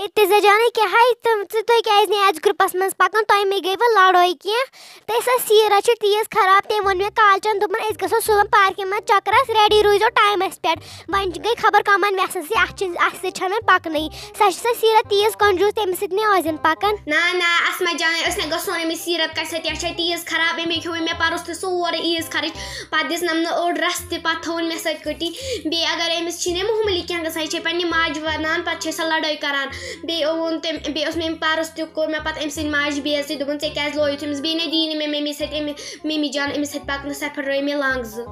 ارتضا جانے کیا ہے تُہۍ کیٛازِ نہٕ ایج گرُپس منٛز پکان تۄہہِ مےٚ گٔیوٕ لڑٲے کینٛہہ تہٕ سۄ سیٖرت چھِ تیٖژ خراب تٔمۍ ووٚن مےٚ کالچن دوٚپُن أسۍ گژھو صُبحن پارکہِ منٛز چکرس ریڈی روٗزیو ٹایمس پٮ۪ٹھ وۄنۍ گٔے خبر کمن وٮ۪سن سۭتۍ اَسہِ سۭتۍ چھنہٕ وۄنۍ پکنٕے سۄ چھِ سۄ سیٖرت تیٖژ کنجوٗس تٔمِس سۭتۍ نہٕ ٲسۍزٮ۪ن پکان نہ اسما جانے أسۍ نہٕ گژھو أمِس سیٖرت کَتہِ سۭتۍ یہِ چھےٚ تیٖژ خراب أمۍ کھیوٚو مےٚ پرُس تہِ سورُے عیٖز خرٕچ پتہٕ دِژنم نہٕ اوٚڑ رس تہِ پتہٕ تھوٚوُن مےٚ سۭتۍ کٔٹی بیٚیہِ اگر أمِس چھِنہٕ معموٗلی کینٛہہ گژھان یہِ چھےٚ پننہِ ماجہِ ونان پتہٕ چھِ سۄ لڑٲے کران بیٚیہِ ووٚن تٔمۍ بیٚیہِ اوس مےٚ أمۍ پرُس تہِ کوٚر مےٚ پتہٕ أمۍ سٕنٛدِ ماجہِ بے عزتی دوٚپُن ژےٚ کیٛازِ لویُتھ أمِس بیٚیہِ نَے دی نہٕ مےٚ ممی سۭتۍ ممی جان أمِس سۭتۍ پکنہٕ سۄ پھٕٹرٲے مےٚ لنٛگ زٕ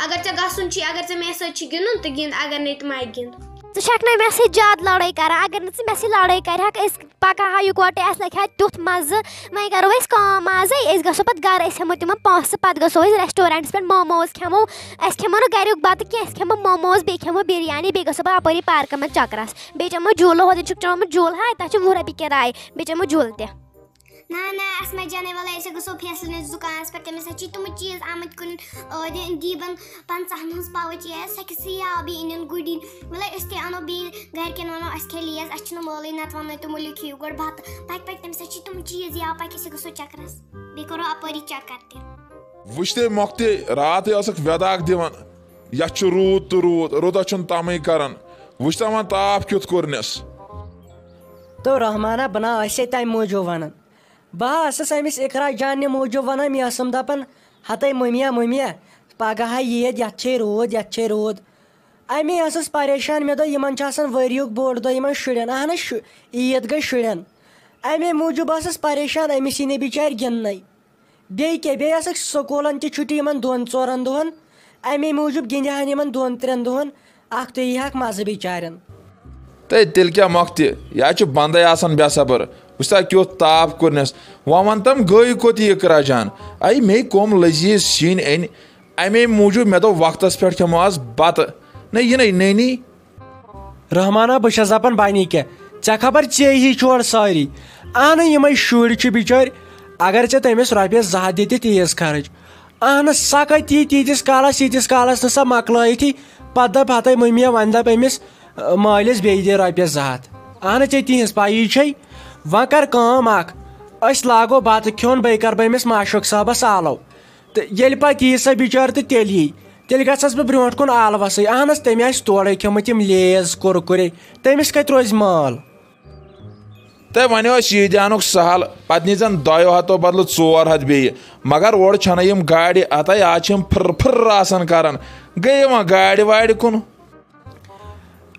اگر ژےٚ گژھُن چھُے اگر ژےٚ مےٚ سۭتۍ چھُ گِنٛدُن تہٕ گِنٛد اگر نَے تہٕ مَے گِنٛد ژٕ چھکھ نہٕ مےٚ سۭتۍ زیادٕ لڑٲے کران اگر نہٕ ژٕ مےٚ سۭتۍ لڑٲے کرِہکھ أسۍ پکہٕ ہاو یِکوٹے اَسہِ لگہِ ہا تیُتھ مزٕ وۄنۍ کرو أسۍ کٲم آزے أسۍ گژھو پتہٕ گرٕ أسۍ ہٮ۪مو تِمن پونٛسہٕ پتہٕ گژھو أسۍ ریسٹورنٹس پٮ۪ٹھ موموز کھٮ۪مو أسۍ کھٮ۪مو نہٕ گریُک بتہٕ کینٛہہ أسۍ کھٮ۪مو موموز بیٚیہِ کھٮ۪مو بِریانی بیٚیہِ گژھو پتہٕ اپٲری پارکن منٛز چکرس بیٚیہِ چٮ۪مو جوٗلہٕ ہوتن چھُکھ چومُت جوٗلہٕ ہاے تتھ چھِ 20 رۄپیہِ کِراے بیٚیہِ چٮ۪مو جوٗلہٕ تہِ نہ اسما جانے وَلے أسۍ گژھو فیصلس دُکانس پٮ۪ٹھ تٔمِس حظ چھِ تِم چیٖز آمٕتۍ کُنہِ دیٖبن 50 ہٕنٛز پاوٕچ سٮ۪کسی یا بیٚیہِ أنِن گُڈِنۍ وَلے أسۍ تہِ اَنو بیٚیہِ گرِکٮ۪ن وَنو اَسہِ کھے لیز اَسہِ چھُنہٕ مٲلٕے نتہٕ وَنو تِمو لیکھِو گۄڈٕ بتہٕ پَکہِ تٔمِس حظ چھِ تِم چیٖز یا پَکہِ أسۍ گژھو چکرس بیٚیہِ کرو اپٲری چکر تہِ وٕچھتے مۄکھتے راتھٕے ٲسکھ وٮ۪داکھ دِوان یتھ چھُ روٗد تہٕ روٗد روٗدا چھُنہٕ تمے کران وٕچھتا وۄنۍ تاپھ کیُتھ کوٚرنس تو رحمانہ بنا أسے تمہِ موٗجوٗب ونان بہٕ ٲسٕس أمِس اقرا جانہِ موٗجوٗب ونان مےٚ ٲسٕم دپان ہتے مٔمیا پگہہ ہا یِیَتھ یتھ چھے روٗد امی ٲسٕس پریشان مےٚ دوٚپ یِمن چھُ آسان ؤریُک بوٚڑ دۄہ یِمن شُرٮ۪ن اہن حظ عیٖد گٔے شُرٮ۪ن امی موٗجوٗب ٲسٕس پریشان أمِس یی نہٕ بِچارِ گِنٛدنَے بیٚیہِ کیٛاہ بیٚیہِ ٲسٕکھ سکوٗلن تہِ چھُٹی یِمن 2-4 دۄہن امی موٗجوٗب گِنٛدِہن یِمن 2-3 دۄہن اکھ تہِ ییٖہکھ مزٕ بِچارٮ۪ن تیٚلہِ کیٛاہ مۄکھتہِ یہِ حظ چھُ بنٛدے آسان بے صبر وٕچھتا کیُتھ تاپھ کوٚرنس وۄنۍ ون تم گٔے کوٚت یہِ اقرا جان اے مے کۄم لذیذ سِنۍ أنۍ امی موٗجوٗب مےٚ دوٚپ وقتس پٮ۪ٹھ کھٮ۪مو آز بتہٕ نہ یہِ نٔنی رحمانہ بہٕ چھس دپان بنہِ کیٛاہ ژےٚ خبر ژے ہی چھور سٲری اہنہٕ یِمے شُرۍ چھِ بِچٲرۍ اگر ژےٚ تٔمِس رۄپیس 2 ہتھ دِتِتھ عیٖز خرٕچ اہنہٕ سۄ کتہِ یی تیٖتِس کالس ییٖتِس کالس نہٕ سۄ مۄکلٲیتھٕے پتہٕ دپ ہتے مٔمیا وۄنۍ دپ أمِس مٲلِس بیٚیہِ دِ رۄپیس 2 ہتھ اہنہٕ ژےٚ تِہنٛز پایی چھے وۄنۍ کر کٲم اکھ أسۍ لاگو بتہٕ کھیوٚن بیٚیہِ کرٕ بہٕ أمِس ماشوق صٲبس آلو تہٕ ییٚلہِ پتہٕ یی سۄ بِچٲر تہٕ تیٚلہِ یی تیٚلہِ گژھس بہٕ برونٛٹھ کُن آلوسٕے اہن حظ تٔمۍ آسہِ تورے کھیوٚمُت یِم لیز کُرکُرے تٔمِس کتہِ روزِ مال تۄہہِ وَنیو اَسہِ یہِ تہِ اَنُکھ سہل پتہٕ نی زن 2 ہتو بدلہٕ 4 ہتھ بیٚیہِ مگر اورٕ چھنہٕ یِم گاڑِ اَتے آز چھِ یِم پھٕر آسان کران گٔیے وۄنۍ گاڑِ واڑِ کُن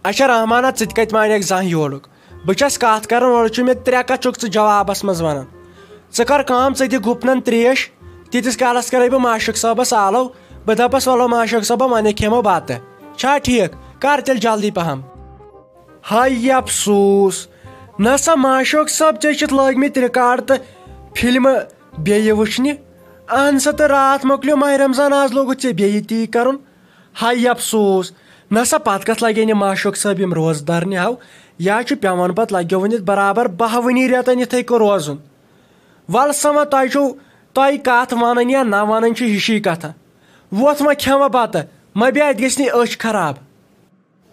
اچھا رحمانہ ژٕ تہِ کتہِ مانیکھ زانٛہہ یورُک بہٕ چھس کتھ کران اورٕ چھُ مےٚ 3 کتھ چھُکھ ژٕ جوابس منٛز ونان ژٕ کر کٲم ژٕ دِ گُپنن تریش تیٖتِس کالس کرے بہٕ ماشوق صٲبس آلو بہٕ دپس ولو ماشوق صٲبا وۄنۍ کھٮ۪مو بتہٕ چھا ٹھیٖک کر تیٚلہِ جلدی پہم ہاے افسوٗس نہ سا ماشوق صٲب ژےٚ چھِتھ لٲگمٕتۍ رِکاڈ تہٕ فِلمہٕ بیٚیہِ وٕچھنہِ اہن سا تہٕ راتھ مۄکلیو ماہِ رمضان آز لوگُتھ ژےٚ بیٚیہِ تی کرُن ہاے افسوٗس نہ سا پتہٕ کتھ لگے نہٕ ماشوق صٲب یِم روزدار نِہو یا چھُ پیٚوان پتہٕ لگیو ؤنِتھ برابر 12 رٮ۪تن یِتھٕے کٔنۍ روزُن ول سا وۄنۍ تۄہہِ چھُو تۄہہِ کتھ ونٕنۍ یا نہ ونٕنۍ چھِ ہِشی کتھا وۄتھ وۄنۍ کھٮ۪مہٕ بتہٕ مہ بیٚیہِ اتہِ گژھِ نہٕ أچھ خراب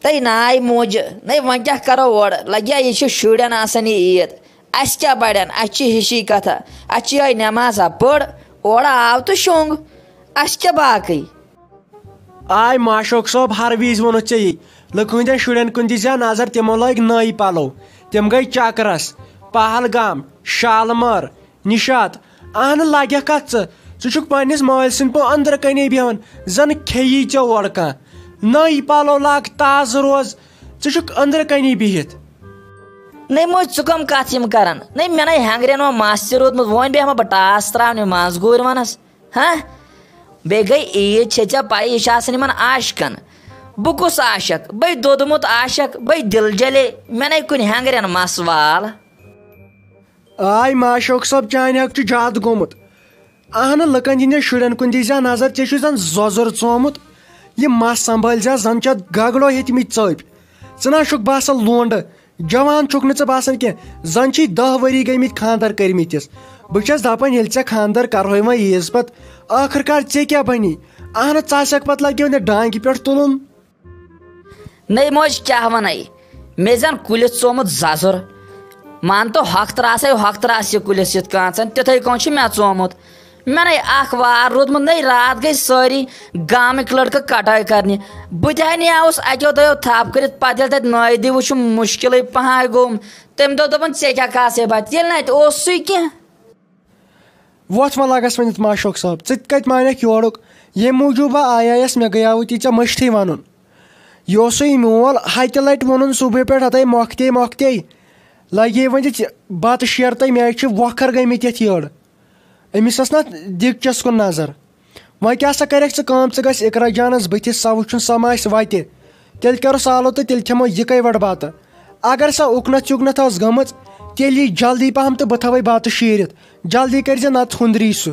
تٔے ناے موجہِ نَے وۄنۍ کیٛاہ کرو اورٕ لگیا یہِ چھِ شُرٮ۪ن آسان یہِ عیٖد اَسہِ کیٛاہ بڑٮ۪ن اَسہِ چھِ ہِشی کتھا اَسہِ چھِ یِہوٚے نٮ۪مازا پٔر اورٕ آو تہٕ شوٚنٛگ اَسہِ کیٛاہ باقٕے آے ماشوق صٲب ہر وِزِ ووٚنُتھ ژےٚ یی لُکہٕ ہٕنٛدٮ۪ن شُرٮ۪ن کُن دِزِ ہا نظر تِمو لٲگۍ نٔے پلو تِم گٔے چکرس پہلگام شالمٲر نِشاط اہنہٕ لگٮ۪کھ کتھ ژٕ چھُکھ پننِس مٲلۍ سٕنٛدۍ پٲٹھۍ أنٛدرٕ کنے بیٚہوان زن کھیٚیی ژےٚ اورٕ کانٛہہ نٔے پلو لاگ تازٕ روز ژٕ چھُکھ أنٛدرٕ کنے بِہِتھ نَے موج ژٕ کٕم کتھ یِم کران نَے مےٚ نَے ہٮ۪نٛگرٮ۪ن وۄنۍ مس تہِ روٗدمُت وۄنۍ بیٚہمہٕ بہٕ ٹاس تراونہِ منٛز گوٗرۍ ونس ہاں بیٚیہِ گٔے عیٖد چھے ژےٚ پاے یہِ چھِ آسان یِمن عاشقن بہٕ کُس عاشق بٔے دوٚدمُت عاشق بٔے دِل جلے مےٚ نَے کُنہِ ہٮ۪نٛگرٮ۪ن مس وال آے ماشوق صٲب چانہِ حق چھُ زیادٕ گوٚمُت اہنہٕ لُکن ہٕنٛدٮ۪ن شُرٮ۪ن کُن دِزِ ہا نظر ژےٚ چھُ زن زۄزُر ژومُت یہِ مس سنبھٲلۍ زِ زن چھِ اتھ گگڑو ہیٚتمٕتۍ ژٔپۍ ژٕ نہ چھُکھ باسان لونڈٕ جوان چھُکھ نہٕ ژٕ باسان کینٛہہ زن چھُے 10 ؤری گٔمٕتۍ خانٛدر کٔرمٕتِس بہٕ چھس دپان ییٚلہِ ژےٚ خانٛدر کرہوے وۄنۍ عیٖز پتہٕ ٲخٕر کار ژےٚ کیٛاہ بنی اہنہٕ ژٕ آسکھ پتہٕ لگیو نہٕ ڈانٛگہِ پٮ۪ٹھ تُلُن نَے موج کیٛاہ ونے مےٚ زن کُلِس ژومُت ززُر مان تو ہۄکھ تراس یہِ کُلِس یِتھ کانٛژن تِتھٕے کٔنۍ چھُ مےٚ ژومُت مےٚ نے اکھ وار روٗدمُت نے راتھ گٔے سٲری گامٕکۍ لڑکہٕ کٹٲے کرنہِ بہٕ تہِ نیاوُس اکیو دۄیو تھپھ کٔرِتھ پتہٕ ییٚلہِ تتہِ نٲیدی وٕچھ مُشکلٕے پہن گوٚم تٔمۍ دوٚپُن ژےٚ کیٛاہ کاسے بتہٕ ییٚلہِ نہٕ اتہِ اوسُے کینٛہہ وۄتھ وۄنۍ لگس ؤنِتھ ماشوق صٲب ژٕ تہِ کتہِ مانکھ یورُک ییٚمہِ موٗجوٗب بہٕ آیایس مےٚ گٔیاوُے ژےٚ مٔشتھٕے ونُن یہِ اوسُے مول ہتہِ لٹہِ ووٚنُن صُبحٲے پٮ۪ٹھ ہتے مۄکھتے لگے وۄنۍ بتہٕ شیرتٕے مےٚ چھِ وۄکھر گٔمٕتۍ یتھ یٔڑ أمِس ٲس نہ دِکچس کُن نظر وۄنۍ کیٛاہ سا کرکھ ژٕ کٲم ژٕ گژھِ اقرا جانس بٕتھِس سۄ وٕچھُن سۄ ما آسہِ وتہِ تیٚلہِ کرو سالو تہٕ تیٚلہِ کھٮ۪مو یِکے وٹ بتہٕ اگر سۄ اُکنتھ ژُکنتھ ٲس گٔمٕژ تیٚلہِ یی جلدی پہم تہٕ بہٕ تھاوے بتہٕ شیٖرِتھ جلدی کٔرزِ نتہٕ ہُندری سُہ